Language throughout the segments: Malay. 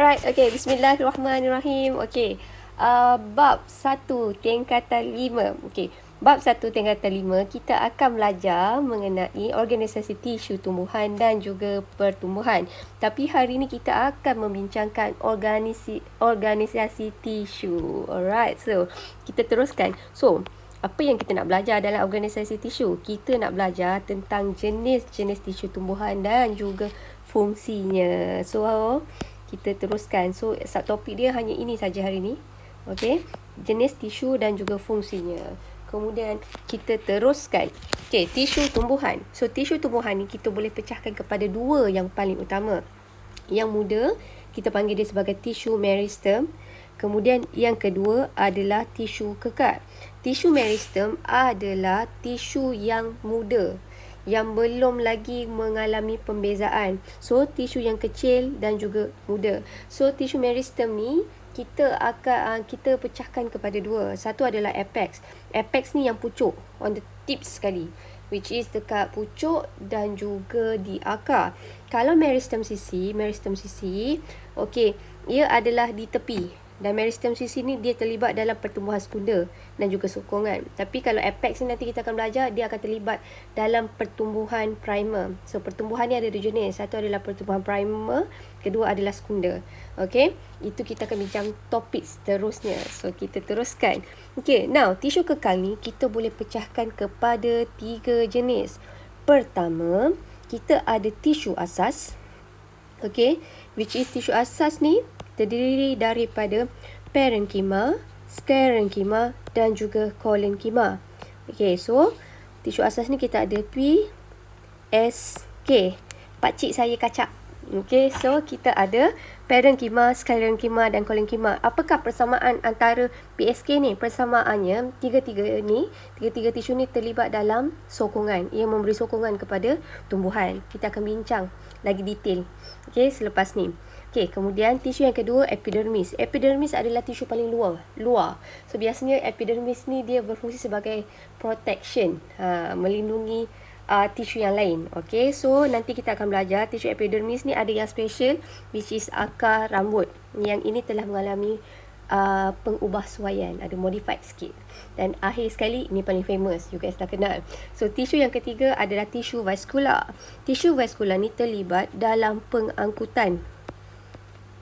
Alright, okay. Bismillahirrahmanirrahim. Okay. Bab 1 tingkatan 5. Okay. Bab 1 tingkatan 5, kita akan belajar mengenai organisasi tisu tumbuhan dan juga pertumbuhan. Tapi hari ini kita akan membincangkan organisasi tisu. Alright, so kita teruskan. So, apa yang kita nak belajar dalam organisasi tisu? Kita nak belajar tentang jenis-jenis tisu tumbuhan dan juga fungsinya. So, kita teruskan. So, subtopik dia hanya ini saja hari ini. Okey, jenis tisu dan juga fungsinya. Kemudian kita teruskan. Okey, tisu tumbuhan. So, tisu tumbuhan ni kita boleh pecahkan kepada dua yang paling utama. Yang muda, kita panggil dia sebagai tisu meristem. Kemudian yang kedua adalah tisu kekal. Tisu meristem adalah tisu yang muda, yang belum lagi mengalami pembezaan. So, tisu yang kecil dan juga muda. So, tisu meristem ni kita pecahkan kepada dua. Satu adalah apex. Apex ni yang pucuk, on the tips sekali, which is dekat pucuk dan juga di akar. Kalau meristem sisi, okey, ia adalah di tepi. Dan meristem sisi ni dia terlibat dalam pertumbuhan sekunder dan juga sokongan. Tapi kalau apex ni nanti kita akan belajar, dia akan terlibat dalam pertumbuhan primer. So, pertumbuhan ni ada dua jenis. Satu adalah pertumbuhan primer, kedua adalah sekunder. Okey, itu kita akan bincang topik seterusnya. So, kita teruskan. Okey, now tisu kekal ni kita boleh pecahkan kepada tiga jenis. Pertama, kita ada tisu asas. Okey, which is tisu asas ni terdiri daripada parenkima, sclerenkima dan juga kolenkima. Okey, so tisu asas ni kita ada P, S, K. Pakcik saya kacak. Okey, so kita ada parenkima, sclerenkima dan kolenkima. Apakah persamaan antara PSK ni? Persamaannya tiga-tiga tisu ni terlibat dalam sokongan. Ia memberi sokongan kepada tumbuhan. Kita akan bincang lagi detail. Okey, selepas ni. Okey, kemudian tisu yang kedua, epidermis. Epidermis adalah tisu paling luar. So, biasanya epidermis ni dia berfungsi sebagai protection, melindungi tisu yang lain. Okey, so nanti kita akan belajar tisu epidermis ni ada yang special, which is akar rambut. Yang ini telah mengalami pengubahsuaian, ada modified sikit. Dan akhir sekali, ini paling famous, you guys dah kenal. So, tisu yang ketiga adalah tisu vaskular. Tisu vaskular ni terlibat dalam pengangkutan.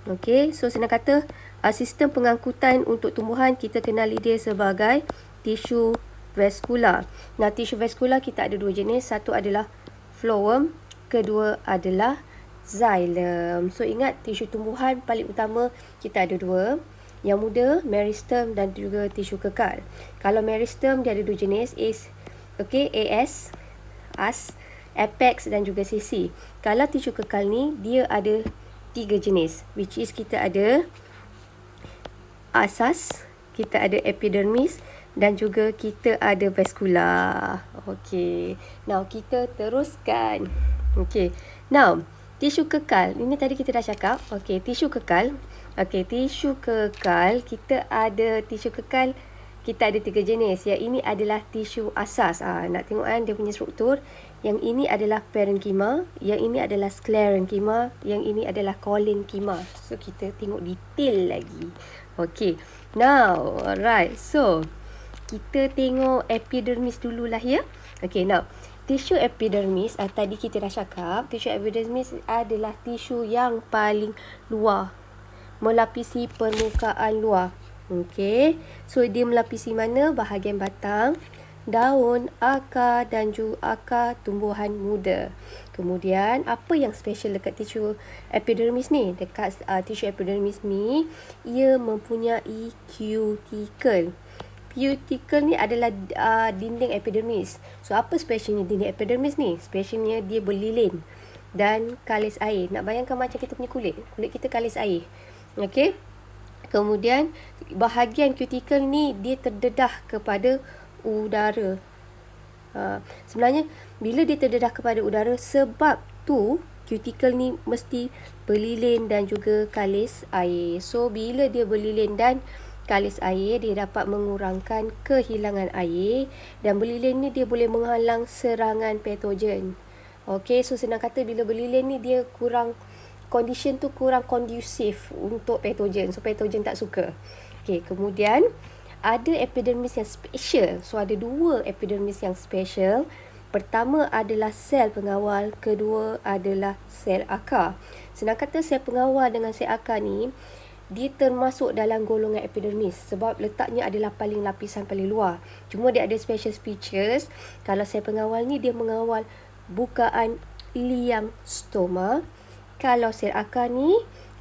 Okey, so senang kata, sistem pengangkutan untuk tumbuhan kita kenali dia sebagai tisu vaskular. Nah, tisu vaskular kita ada dua jenis. Satu adalah phloem, kedua adalah xylem. So, ingat tisu tumbuhan paling utama kita ada dua. Yang muda, meristem dan juga tisu kekal. Kalau meristem dia ada dua jenis, AS, apex dan juga sisi. Kalau tisu kekal ni dia ada tiga jenis, which is kita ada asas, kita ada epidermis dan juga kita ada vaskular. Okey, now kita teruskan. Okey, now tisu kekal, ini tadi kita dah cakap. Okey, tisu kekal. Okey, tisu kekal, kita ada tiga jenis. Yang ini adalah tisu asas. Nak tengok kan dia punya struktur. Yang ini adalah parenkima, yang ini adalah sclerenkima, yang ini adalah kolenkima. So, kita tengok detail lagi. Okey, now, alright. So, kita tengok epidermis dululah ya. Okey, now, tisu epidermis, tadi kita dah cakap, tisu epidermis adalah tisu yang paling luar, melapisi permukaan luar. Okey, so dia melapisi mana? Bahagian batang, daun, akar dan juga akar tumbuhan muda. Kemudian, apa yang special dekat tisu epidermis ni? Dekat tisu epidermis ni, ia mempunyai cuticle. Cuticle ni adalah dinding epidermis. So, apa specialnya dinding epidermis ni? Specialnya dia berlilin dan kalis air. Nak bayangkan macam kita punya kulit. Kulit kita kalis air. Okey. Kemudian, bahagian cuticle ni dia terdedah kepada udara. Sebenarnya, bila dia terdedah kepada udara, sebab tu cuticle ni mesti berlilin dan juga kalis air. So, bila dia berlilin dan kalis air, dia dapat mengurangkan kehilangan air, dan berlilin ni dia boleh menghalang serangan patogen. Okey, so senang kata bila berlilin ni dia kurang condition tu kurang kondusif untuk patogen. So patogen tak suka. Okey, kemudian ada epidermis yang special. So ada 2 epidermis yang special. Pertama adalah sel pengawal, kedua adalah sel akar. Senang kata sel pengawal dengan sel akar ni, dia termasuk dalam golongan epidermis sebab letaknya adalah lapisan paling luar. Cuma dia ada special features. Kalau sel pengawal ni dia mengawal bukaan liang stoma. Kalau sel akar ni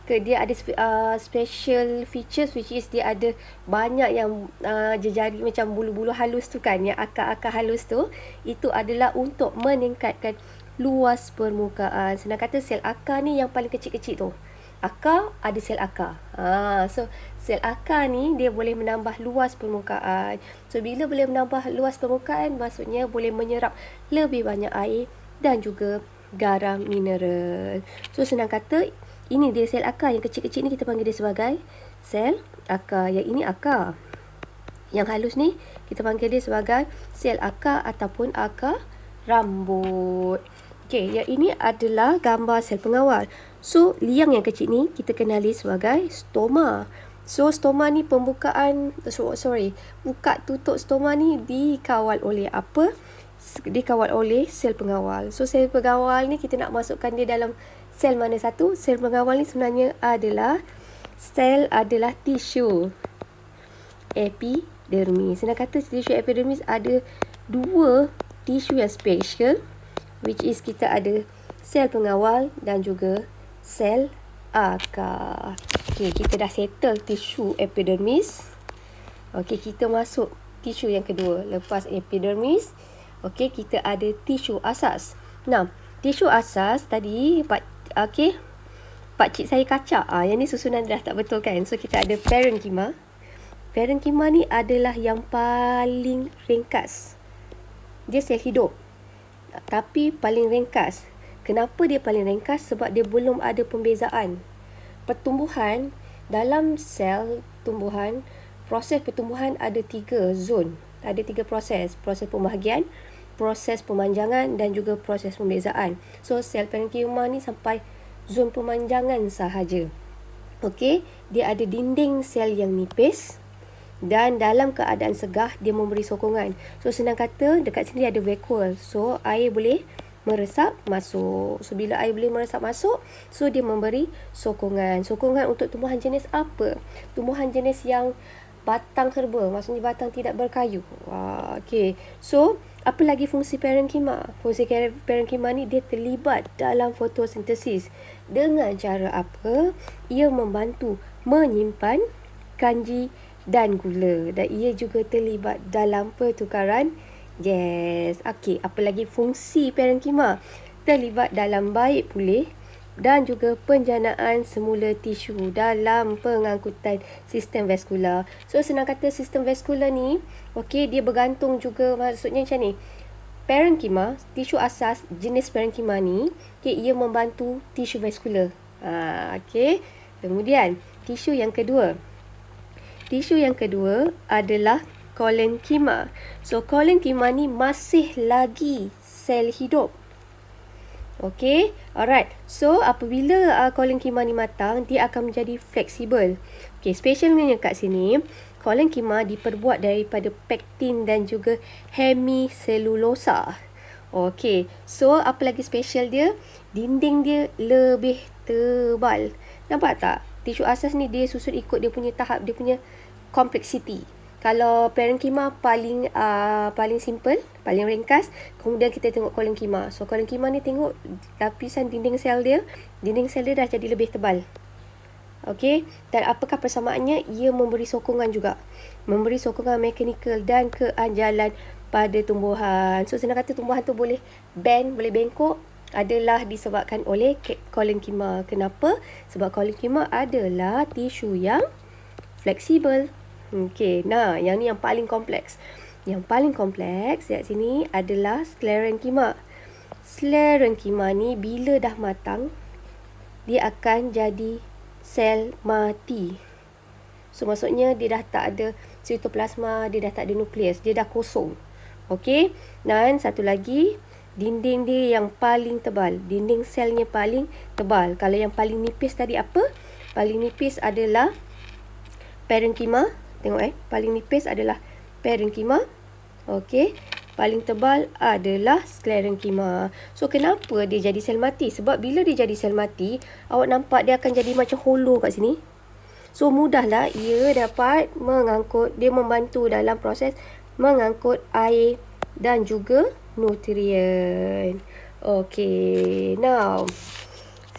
dia ada special features, which is dia ada banyak yang jejari macam bulu-bulu halus tu kan, yang akar-akar halus tu, itu adalah untuk meningkatkan luas permukaan. Senang kata sel akar ni yang paling kecil-kecil tu. Akar ada sel akar. So sel akar ni dia boleh menambah luas permukaan. So bila boleh menambah luas permukaan, maksudnya boleh menyerap lebih banyak air dan juga garam mineral. So senang kata, ini dia sel akar yang kecil-kecil ni, kita panggil dia sebagai sel akar. Yang ini akar. Yang halus ni kita panggil dia sebagai sel akar ataupun akar rambut. Okey, yang ini adalah gambar sel pengawal. So liang yang kecil ni kita kenali sebagai stoma. So stoma ni pembukaan, buka tutup stoma ni dikawal oleh apa? Dikawal oleh sel pengawal. So sel pengawal ni kita nak masukkan dia dalam sel mana satu? Sel pengawal ni sebenarnya adalah tisu epidermis. Senang kata tisu epidermis ada 2 tisu yang special, which is kita ada sel pengawal dan juga sel akar. Okey, kita dah settle tisu epidermis. Okey, kita masuk tisu yang kedua. Lepas epidermis, okey, kita ada tisu asas. Nah, tisu asas tadi Pak cik saya kacak. Yang ni susunan dah tak betul kan? So kita ada parenchyma. Parenchyma ni adalah yang paling ringkas. Dia sel hidup, tapi paling ringkas. Kenapa dia paling ringkas? Sebab dia belum ada pembezaan. Pertumbuhan, dalam sel tumbuhan, proses pertumbuhan ada 3 zon. Ada 3 proses. Proses pembahagian, proses pemanjangan dan juga proses pembezaan. So sel parenchyma ni sampai zon pemanjangan sahaja. Okey, dia ada dinding sel yang nipis. Dan dalam keadaan segah, dia memberi sokongan. So senang kata, dekat sini ada vakuum. So air boleh meresap masuk. So bila air boleh meresap masuk, so dia memberi sokongan. Sokongan untuk tumbuhan jenis apa? Tumbuhan jenis yang batang herba, maksudnya batang tidak berkayu. Okey. So apa lagi fungsi parenchyma? Fungsi parenchyma ni dia terlibat dalam fotosintesis. Dengan cara apa? Ia membantu menyimpan kanji dan gula, dan ia juga terlibat dalam pertukaran gas. Okey, apa lagi fungsi parenchyma? Terlibat dalam baik pulih dan juga penjanaan semula tisu dalam pengangkutan sistem vaskular. So senang kata sistem vaskular ni, okey, dia bergantung juga, maksudnya macam ni. Parenchyma, tisu asas jenis parenchyma ni, okey, ia membantu tisu vaskular. Okey. Kemudian tisu yang kedua. Tisu yang kedua adalah kolenkima. So kolenkima ni masih lagi sel hidup. Okey, alright. So apabila kolenkima ni matang, dia akan menjadi fleksibel. Okey, specialnya kat sini, kolenkima diperbuat daripada pektin dan juga hemiselulosa. Okey, so apa lagi special dia? Dinding dia lebih tebal. Nampak tak? Tisu asas ni dia susun ikut dia punya tahap, dia punya kompleksiti. Kalau parenchyma paling simple, paling ringkas, kemudian kita tengok kolenkima. So kolenkima ni tengok lapisan dinding sel dia dah jadi lebih tebal. Okey, dan apakah persamaannya? Ia memberi sokongan juga. Memberi sokongan mekanikal dan keanjalan pada tumbuhan. So senang kata tumbuhan tu boleh bend, boleh bengkok, adalah disebabkan oleh kolenkima. Kenapa? Sebab kolenkima adalah tisu yang fleksibel. Okey, nah yang ni yang paling kompleks. Yang paling kompleks kat sini adalah sklerenkima. Sklerenkima ni bila dah matang, dia akan jadi sel mati. So maksudnya dia dah tak ada sitoplasma, dia dah tak ada nukleus, dia dah kosong. Okey, dan satu lagi, Dinding dia yang paling tebal. Dinding selnya paling tebal. Kalau yang paling nipis tadi apa? Paling nipis adalah parenkima. Tengok paling nipis adalah parenkima. Okey. Paling tebal adalah sklerenkima. So, kenapa dia jadi sel mati? Sebab bila dia jadi sel mati, awak nampak dia akan jadi macam hollow kat sini. So, mudahlah ia dapat mengangkut, dia membantu dalam proses mengangkut air dan juga nutrien. Okey, now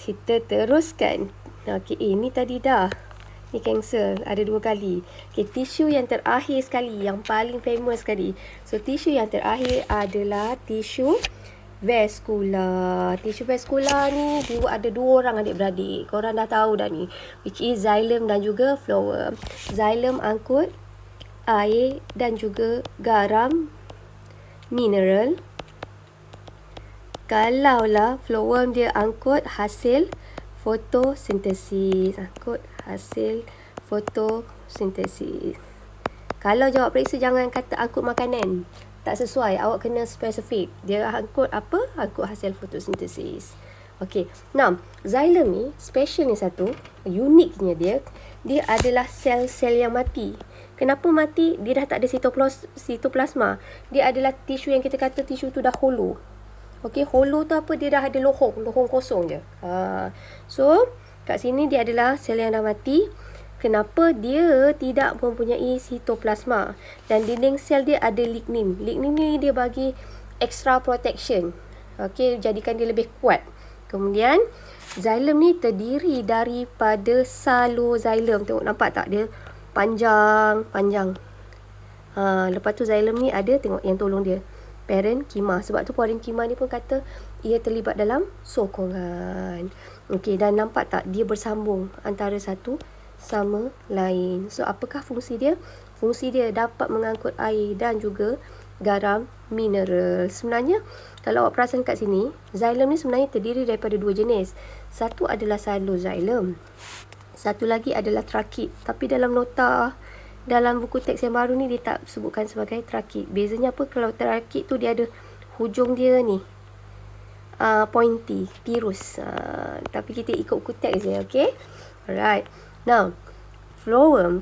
kita teruskan. Okey, ini tadi dah. Ni kanser, ada 2 kali. Okay, tisu yang terakhir sekali, yang paling famous sekali. So, tisu yang terakhir adalah tisu vaskular. Tisu vaskular ni, dia ada 2 orang adik-beradik. Korang dah tahu dah ni. Which is xylem dan juga phloem. Xylem angkut air dan juga garam mineral. Kalaulah phloem dia angkut hasil fotosintesis. Angkut hasil fotosintesis. Kalau jawab periksa jangan kata angkut makanan. Tak sesuai. Awak kena spesifik. Dia angkut apa? Angkut hasil fotosintesis. Okey. Now, xylem ni, special ni satu. Uniknya dia adalah sel-sel yang mati. Kenapa mati? Dia dah tak ada sitoplasma. Dia adalah tisu yang kita kata tisu tu dah hollow. Okey, hollow tu apa? Dia dah ada lohong kosong je. So, kat sini dia adalah sel yang dah mati. Kenapa? Dia tidak mempunyai sitoplasma. Dan dinding sel dia ada lignin. Lignin ni dia bagi extra protection. Okey, jadikan dia lebih kuat. Kemudian, xylem ni terdiri daripada saloxylem. Tengok, nampak tak? Dia panjang. Lepas tu xylem ni ada, tengok yang tolong dia. Parenkima. Sebab tu parenkima ni pun kata ia terlibat dalam sokongan. Okey, dan nampak tak dia bersambung antara satu sama lain. So, apakah fungsi dia? Fungsi dia dapat mengangkut air dan juga garam mineral. Sebenarnya, kalau awak perasan kat sini, xylem ni sebenarnya terdiri daripada 2 jenis. Satu adalah saloxylem. Satu lagi adalah trakit. Tapi dalam nota, dalam buku teks yang baru ni dia tak sebutkan sebagai trakit. Bezanya apa? Kalau trakit tu dia ada hujung dia ni pointy, tirus. Tapi kita ikut buku teks je, okay? Alright. Now, phloem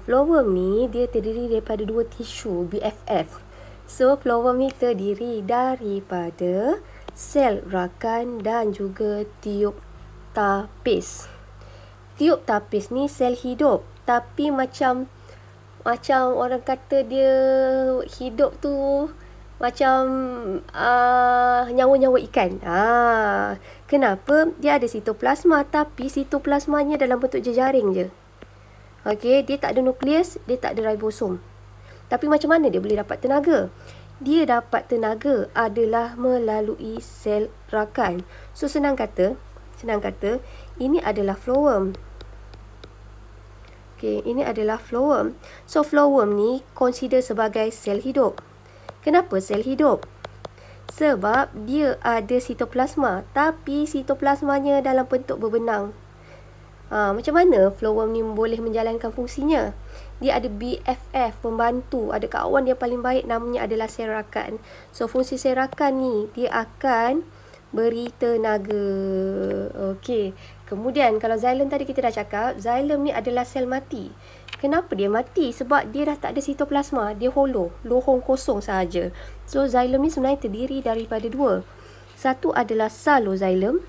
ni dia terdiri daripada 2 tisu BFF. So, phloem ni terdiri daripada sel rakan dan juga tiub tapis. Tiub tapis ni sel hidup, tapi macam orang kata dia hidup tu macam nyawa-nyawa ikan. Kenapa? Dia ada sitoplasma, tapi sitoplasmanya dalam bentuk jejaring je. Okey, dia tak ada nukleus, dia tak ada ribosom. Tapi macam mana dia boleh dapat tenaga? Dia dapat tenaga adalah melalui sel rakan. So, senang kata, ini adalah phloem. Okey, ini adalah phloem. So, phloem ni consider sebagai sel hidup. Kenapa sel hidup? Sebab dia ada sitoplasma, tapi sitoplasmanya dalam bentuk berbenang. Macam mana phloem ni boleh menjalankan fungsinya? Dia ada BFF, pembantu. Ada kawan dia paling baik, namanya adalah sel rakan. So, fungsi sel rakan ni, dia akan beri tenaga. Okey. Kemudian, kalau xylem tadi kita dah cakap, xylem ni adalah sel mati. Kenapa dia mati? Sebab dia dah tak ada sitoplasma. Dia hollow, lohong kosong sahaja. So, xylem ni sebenarnya terdiri daripada 2. Satu adalah saloxylem.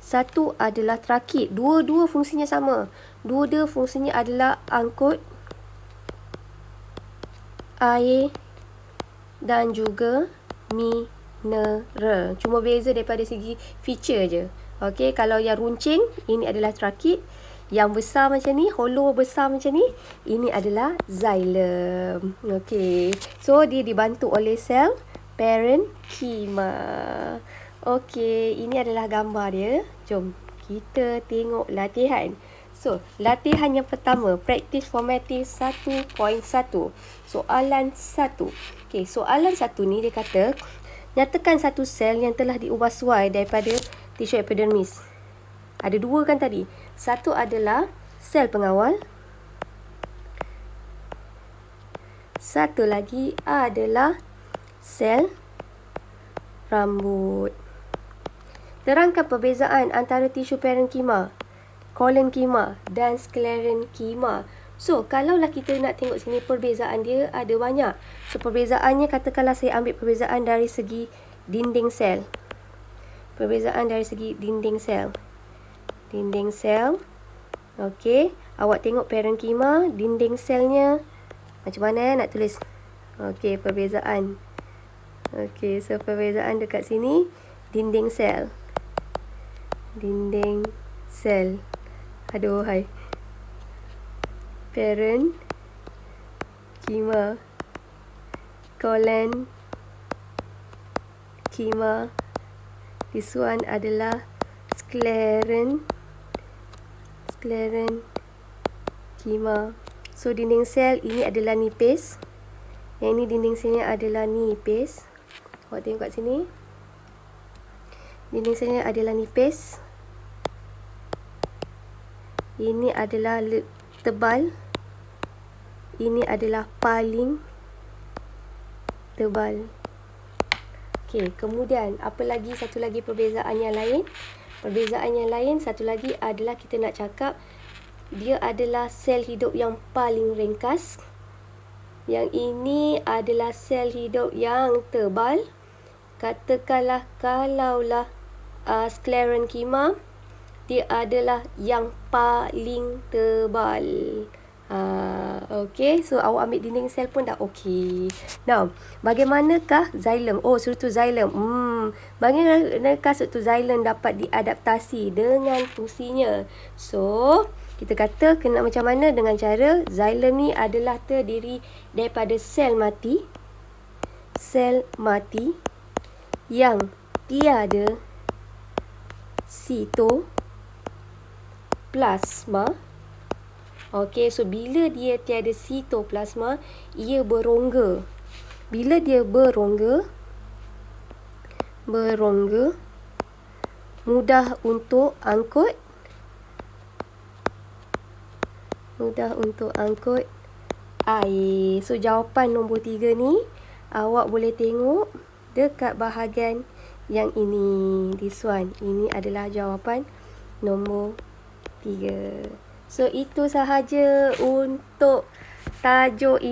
Satu adalah trakit. Dua-dua fungsinya sama. Dua-dua fungsinya adalah angkut air dan juga mineral. Cuma beza daripada segi feature je. Okey, kalau yang runcing, ini adalah trakit. Yang besar macam ni, hollow besar macam ni, ini adalah xylem. Okey. So, dia dibantu oleh sel parenkima. Okey, ini adalah gambar dia. Jom kita tengok latihan. So, latihan yang pertama, practice formative 1.1. Soalan 1. Okey, soalan 1 ni dia kata, nyatakan satu sel yang telah diubah suai daripada tisu epidermis. Ada 2 kan tadi. Satu adalah sel pengawal. Satu lagi adalah sel rambut. Terangkan perbezaan antara tisu parenkima, kolenkima dan sklerenkima. So, kalaulah kita nak tengok sini, perbezaan dia ada banyak. So, perbezaannya, katakanlah saya ambil perbezaan dari segi dinding sel. Perbezaan dari segi dinding sel. Dinding sel. Okey, awak tengok parenkima, dinding selnya macam mana nak tulis? Okey, perbezaan. Okey, so perbezaan dekat sini, dinding sel. Dinding sel. Aduh, hai. Parenkima, kolenkima. This one adalah sklerenkima. So, dinding sel ini adalah nipis. Yang ini dinding selnya adalah nipis. Awak tengok kat sini. Dinding selnya adalah nipis. Ini adalah tebal. Ini adalah paling tebal. Okey, kemudian apa lagi, satu lagi perbezaan yang lain. Perbezaan yang lain satu lagi adalah kita nak cakap dia adalah sel hidup yang paling ringkas. Yang ini adalah sel hidup yang tebal. Katakanlah kalaulah sklerenkima, dia adalah yang paling tebal. Okey, so awak ambil dinding sel pun dah okey. Now, bagaimanakah xilem? Oh, struktur xilem. Bagaimanakah struktur xilem dapat diadaptasi dengan fungsinya? So, kita kata kena macam mana dengan cara xilem ni adalah terdiri daripada sel mati. Sel mati yang tiada sitoplasma. Okey, so bila dia tiada sitoplasma, ia berongga. Bila dia berongga, mudah untuk angkut. Mudah untuk angkut air. So, jawapan nombor 3 ni, awak boleh tengok dekat bahagian yang ini. This one. Ini adalah jawapan nombor 3. So, itu sahaja untuk tajuk ini.